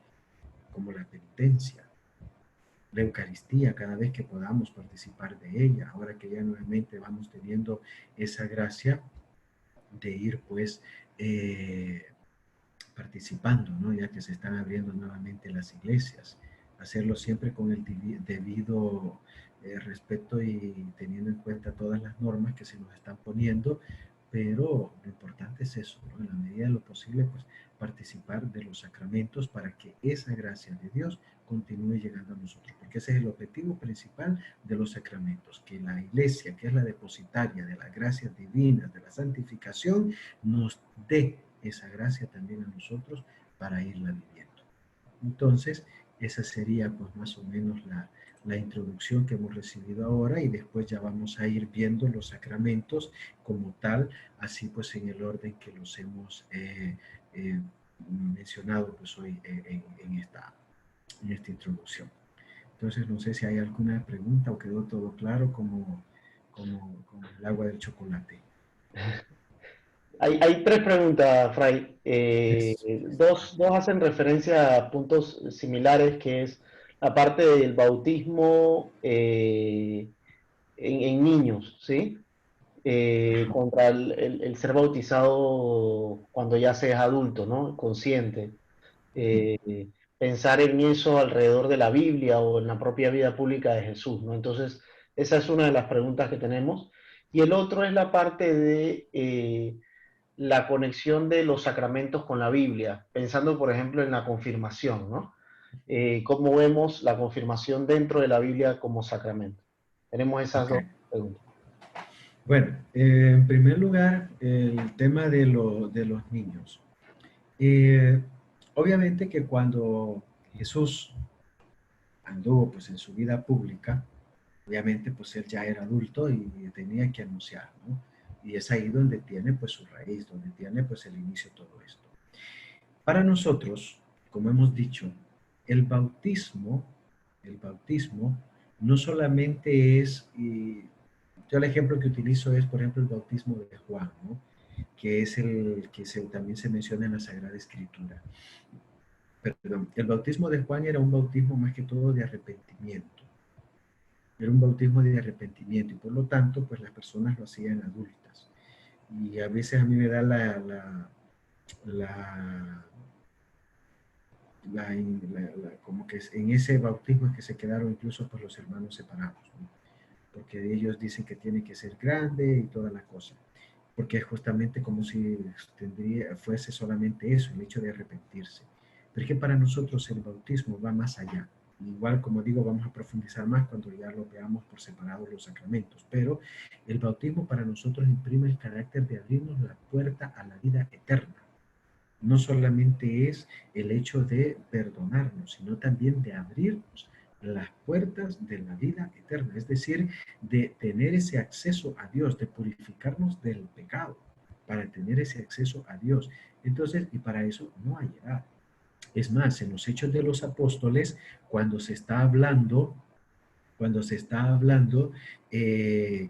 como la penitencia, la Eucaristía cada vez que podamos participar de ella, ahora que ya nuevamente vamos teniendo esa gracia de ir pues participando, ¿no? Ya que se están abriendo nuevamente las iglesias, hacerlo siempre con el debido respeto y teniendo en cuenta todas las normas que se nos están poniendo, pero lo importante es eso, ¿no? En la medida de lo posible, pues participar de los sacramentos para que esa gracia de Dios continúe llegando a nosotros, porque ese es el objetivo principal de los sacramentos, que la iglesia, que es la depositaria de las gracias divinas, de la santificación, nos dé esa gracia también a nosotros para irla viviendo. Entonces, esa sería pues más o menos la introducción que hemos recibido ahora y después ya vamos a ir viendo los sacramentos como tal, así pues en el orden que los hemos mencionado pues hoy en esta introducción. Entonces no sé si hay alguna pregunta o quedó todo claro como el agua del chocolate. Hay tres preguntas, Fray. Eso. Dos hacen referencia a puntos similares, que es la parte del bautismo en niños, ¿sí? Contra el ser bautizado cuando ya se es adulto, ¿no? Consciente. Eh, pensar en eso alrededor de la Biblia o en la propia vida pública de Jesús, ¿no? Entonces, esa es una de las preguntas que tenemos. Y el otro es la parte de la conexión de los sacramentos con la Biblia, pensando, por ejemplo, en la confirmación, ¿no? ¿Cómo vemos la confirmación dentro de la Biblia como sacramento? Tenemos esas Ok. dos preguntas. Bueno, en primer lugar, el tema de los niños. Eh, Obviamente que cuando Jesús anduvo pues en su vida pública, obviamente pues él ya era adulto y tenía que anunciar, ¿no? Y es ahí donde tiene pues su raíz, donde tiene pues el inicio de todo esto. Para nosotros, como hemos dicho, el bautismo no solamente es, y yo el ejemplo que utilizo es, por ejemplo, el bautismo de Juan, ¿no? Que es el que también se menciona en la Sagrada Escritura. Perdón, el bautismo de Juan era un bautismo más que todo de arrepentimiento. Era un bautismo de arrepentimiento y por lo tanto, pues las personas lo hacían adultas. Y a veces a mí me da la, como que en ese bautismo es que se quedaron incluso pues los hermanos separados, ¿no? Porque ellos dicen que tiene que ser grande y toda la cosa. Porque es justamente como si fuese solamente eso, el hecho de arrepentirse. Pero es que para nosotros el bautismo va más allá. Igual, como digo, vamos a profundizar más cuando ya lo veamos por separado los sacramentos. Pero el bautismo para nosotros imprime el carácter de abrirnos la puerta a la vida eterna. No solamente es el hecho de perdonarnos, sino también de abrirnos las puertas de la vida eterna, es decir, de tener ese acceso a Dios, de purificarnos del pecado, para tener ese acceso a Dios. Entonces, y para eso no hay edad. Es más, en los Hechos de los Apóstoles, cuando se está hablando que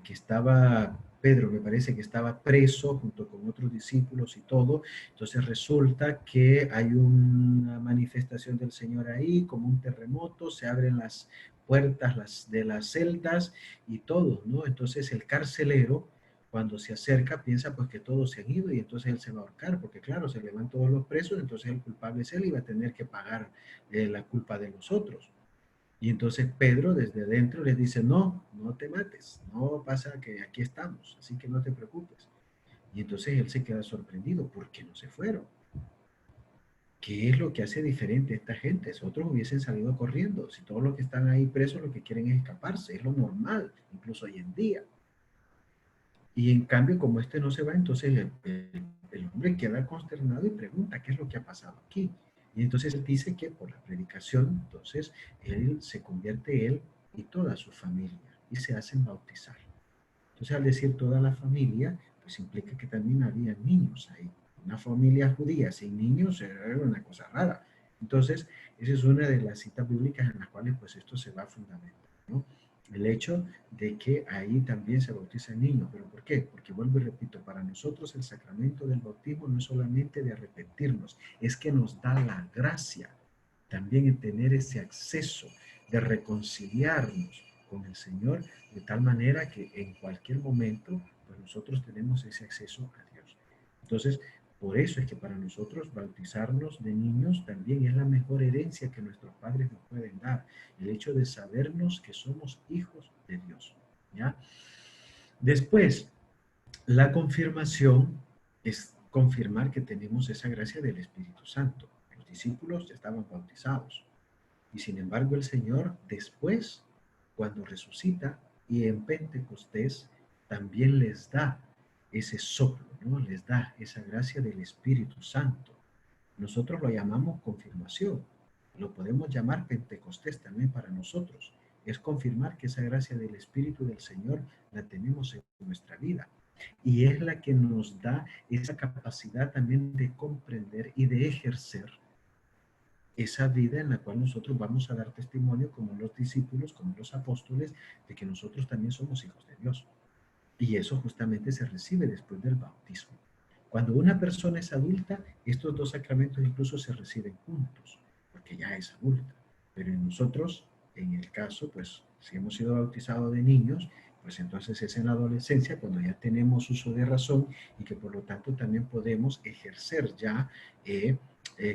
estaba Pedro, me parece que estaba preso junto con otros discípulos y todo, entonces resulta que hay una manifestación del Señor ahí, como un terremoto, se abren las puertas de las celdas y todo, ¿no? Entonces el carcelero, cuando se acerca, piensa pues que todos se han ido y entonces él se va a ahorcar, porque claro, se le van todos los presos, entonces el culpable es él y va a tener que pagar la culpa de los otros. Y entonces Pedro desde adentro les dice, no, no te mates, no pasa que aquí estamos, así que no te preocupes. Y entonces él se queda sorprendido, ¿por qué no se fueron? ¿Qué es lo que hace diferente a esta gente? Si otros hubiesen salido corriendo, si todos los que están ahí presos lo que quieren es escaparse, es lo normal, incluso hoy en día. Y en cambio, como este no se va, entonces el hombre queda consternado y pregunta, ¿qué es lo que ha pasado aquí? Y entonces él dice que por la predicación, entonces él se convierte él y toda su familia y se hacen bautizar. Entonces al decir toda la familia, pues implica que también había niños ahí. Una familia judía sin niños era una cosa rara. Entonces, esa es una de las citas bíblicas en las cuales pues esto se va a fundamentar, ¿no? El hecho de que ahí también se bautiza el niño. ¿Pero por qué? Porque vuelvo y repito, para nosotros el sacramento del bautismo no es solamente de arrepentirnos, es que nos da la gracia también en tener ese acceso de reconciliarnos con el Señor, de tal manera que en cualquier momento, pues nosotros tenemos ese acceso a Dios. Entonces, por eso es que para nosotros bautizarnos de niños también es la mejor herencia que nuestros padres nos pueden dar, el hecho de sabernos que somos hijos de Dios, ¿ya? Después, la confirmación es confirmar que tenemos esa gracia del Espíritu Santo. Los discípulos estaban bautizados y sin embargo el Señor después, cuando resucita y en Pentecostés, también les da ese soplo, ¿no? Les da esa gracia del Espíritu Santo. Nosotros lo llamamos confirmación. Lo podemos llamar Pentecostés también para nosotros. Es confirmar que esa gracia del Espíritu del Señor la tenemos en nuestra vida. Y es la que nos da esa capacidad también de comprender y de ejercer esa vida en la cual nosotros vamos a dar testimonio como los discípulos, como los apóstoles, de que nosotros también somos hijos de Dios. Y eso justamente se recibe después del bautismo. Cuando una persona es adulta, estos dos sacramentos incluso se reciben juntos, porque ya es adulta. Pero en nosotros, en el caso, pues si hemos sido bautizados de niños, pues entonces es en la adolescencia cuando ya tenemos uso de razón y que por lo tanto también podemos ejercer ya en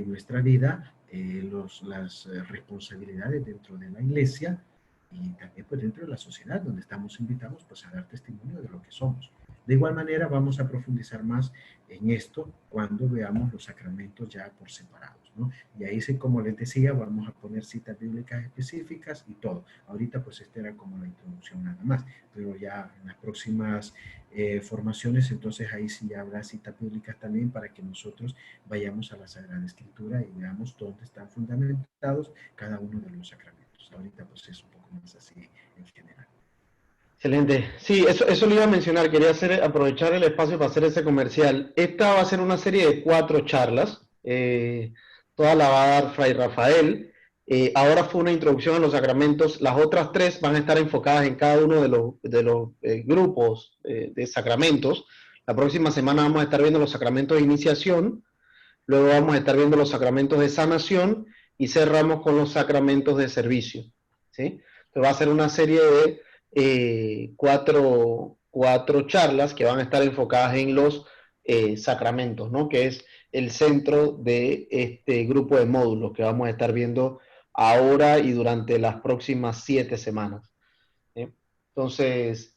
nuestra vida las responsabilidades dentro de la iglesia y también pues dentro de la sociedad, donde estamos invitados pues a dar testimonio de lo que somos. De igual manera vamos a profundizar más en esto cuando veamos los sacramentos ya por separados, ¿no? Y ahí sí, como les decía, vamos a poner citas bíblicas específicas y todo. Ahorita pues esta era como la introducción nada más, pero ya en las próximas formaciones, entonces ahí sí ya habrá citas bíblicas también para que nosotros vayamos a la Sagrada Escritura y veamos dónde están fundamentados cada uno de los sacramentos. Ahorita pues es un poco más así en general. Excelente. Sí, eso le iba a mencionar. Quería aprovechar el espacio para hacer ese comercial. Esta va a ser una serie de 4 charlas. Toda la va a dar Fray Rafael. Ahora fue una introducción a los sacramentos. Las otras 3 van a estar enfocadas en cada uno de los grupos de sacramentos. La próxima semana vamos a estar viendo los sacramentos de iniciación. Luego vamos a estar viendo los sacramentos de sanación y cerramos con los sacramentos de servicio. ¿Sí? Entonces va a ser una serie de cuatro charlas que van a estar enfocadas en los sacramentos, ¿no? Que es el centro de este grupo de módulos que vamos a estar viendo ahora y durante las próximas 7 semanas. Entonces,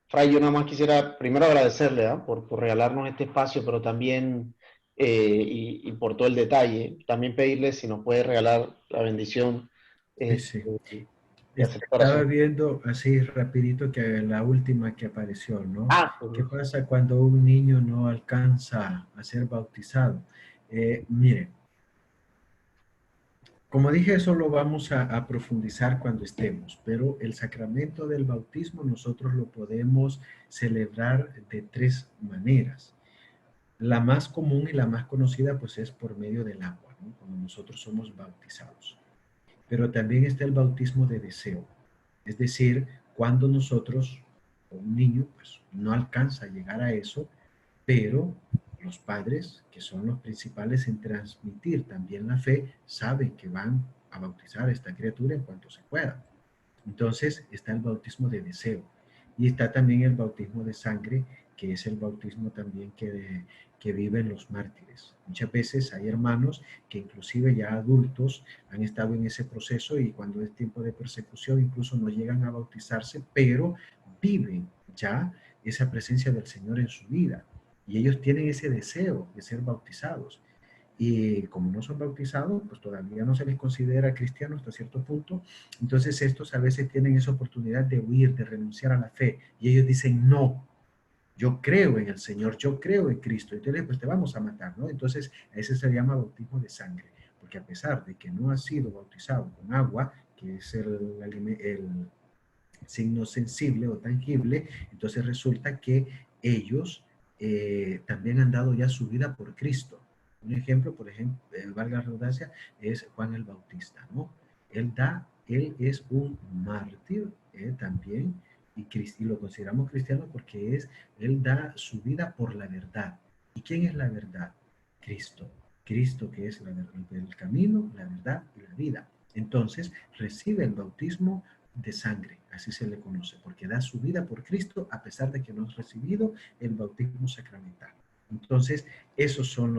Fray, yo nada más quisiera primero agradecerle por regalarnos este espacio, pero también y por todo el detalle. También pedirle si nos puede regalar la bendición Sí, sí. de hacer Estaba oración. viendo así rapidito que la última que apareció, ¿no? Ah, ¿Qué pasa cuando un niño no alcanza a ser bautizado? Mire, como dije, eso lo vamos a profundizar cuando estemos, pero el sacramento del bautismo nosotros lo podemos celebrar de 3 maneras. La más común y la más conocida pues es por medio del agua, ¿no? Cuando nosotros somos bautizados. Pero también está el bautismo de deseo. Es decir, cuando nosotros, o un niño, pues no alcanza a llegar a eso, pero los padres, que son los principales en transmitir también la fe, saben que van a bautizar a esta criatura en cuanto se pueda. Entonces está el bautismo de deseo y está también el bautismo de sangre, que es el bautismo también que viven los mártires. Muchas veces hay hermanos que inclusive ya adultos han estado en ese proceso y cuando es tiempo de persecución incluso no llegan a bautizarse, pero viven ya esa presencia del Señor en su vida y ellos tienen ese deseo de ser bautizados. Y como no son bautizados, pues todavía no se les considera cristianos hasta cierto punto. Entonces estos a veces tienen esa oportunidad de huir, de renunciar a la fe. Y ellos dicen, no, yo creo en el Señor, yo creo en Cristo. Entonces, pues te vamos a matar, ¿no? Entonces, a ese se llama bautismo de sangre. Porque a pesar de que no ha sido bautizado con agua, que es el signo sensible o tangible, entonces resulta que ellos también han dado ya su vida por Cristo. Un ejemplo, por ejemplo, valga la redundancia, es Juan el Bautista, ¿no? Él es un mártir también, y lo consideramos cristiano porque él da su vida por la verdad. ¿Y quién es la verdad? Cristo. Cristo que es el camino, la verdad y la vida. Entonces recibe el bautismo de sangre, así se le conoce, porque da su vida por Cristo a pesar de que no ha recibido el bautismo sacramental. Entonces, esos son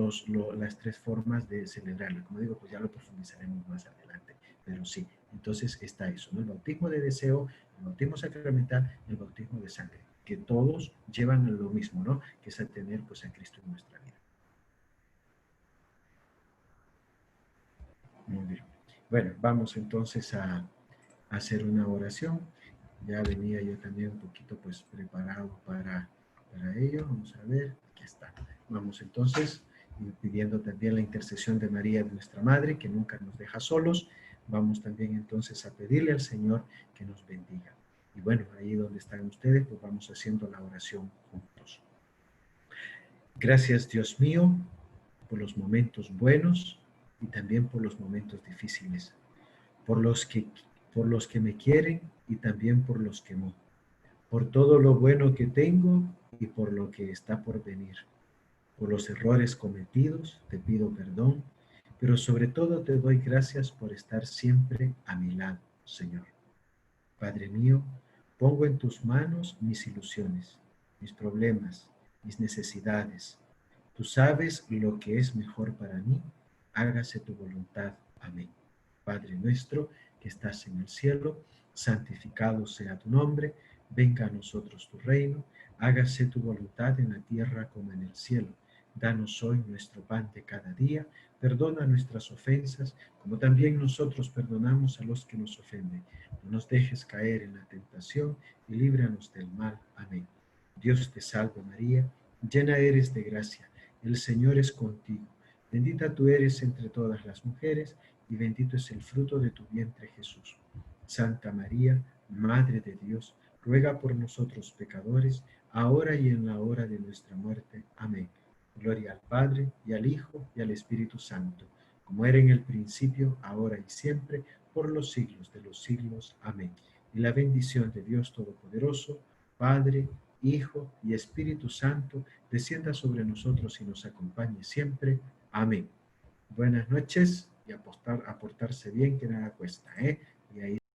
las 3 formas de celebrarlo. Como digo, pues ya lo profundizaremos más adelante, pero sí, entonces está eso, ¿no? El bautismo de deseo, el bautismo sacramental, el bautismo de sangre, que todos llevan a lo mismo, ¿no? Que es a tener pues a Cristo en nuestra vida. Muy bien. Bueno, vamos entonces a hacer una oración. Ya venía yo también un poquito pues preparado para ello. Vamos a ver, aquí está. Vamos entonces pidiendo también la intercesión de María, de nuestra Madre, que nunca nos deja solos. Vamos también entonces a pedirle al Señor que nos bendiga. Y bueno, ahí donde están ustedes, pues vamos haciendo la oración juntos. Gracias, Dios mío, por los momentos buenos y también por los momentos difíciles, por los que, por los que me quieren y también por los que no, por todo lo bueno que tengo y por lo que está por venir. Por los errores cometidos, te pido perdón, pero sobre todo te doy gracias por estar siempre a mi lado, Señor. Padre mío, pongo en tus manos mis ilusiones, mis problemas, mis necesidades. Tú sabes lo que es mejor para mí hágase tu voluntad. Amén. Padre nuestro que estás en el cielo, santificado sea tu nombre, venga a nosotros tu reino, hágase tu voluntad en la tierra como en el cielo. Danos hoy nuestro pan de cada día, perdona nuestras ofensas, como también nosotros perdonamos a los que nos ofenden. No nos dejes caer en la tentación y líbranos del mal. Amén. Dios te salve María, llena eres de gracia, el Señor es contigo. Bendita tú eres entre todas las mujeres, y bendito es el fruto de tu vientre Jesús. Santa María, Madre de Dios, ruega por nosotros pecadores, ahora y en la hora de nuestra muerte. Amén. Gloria al Padre, y al Hijo, y al Espíritu Santo, como era en el principio, ahora y siempre, por los siglos de los siglos. Amén. Y la bendición de Dios Todopoderoso, Padre, Hijo y Espíritu Santo, descienda sobre nosotros y nos acompañe siempre. Amén. Buenas noches y a portarse bien, que nada cuesta, ¿eh? Y ahí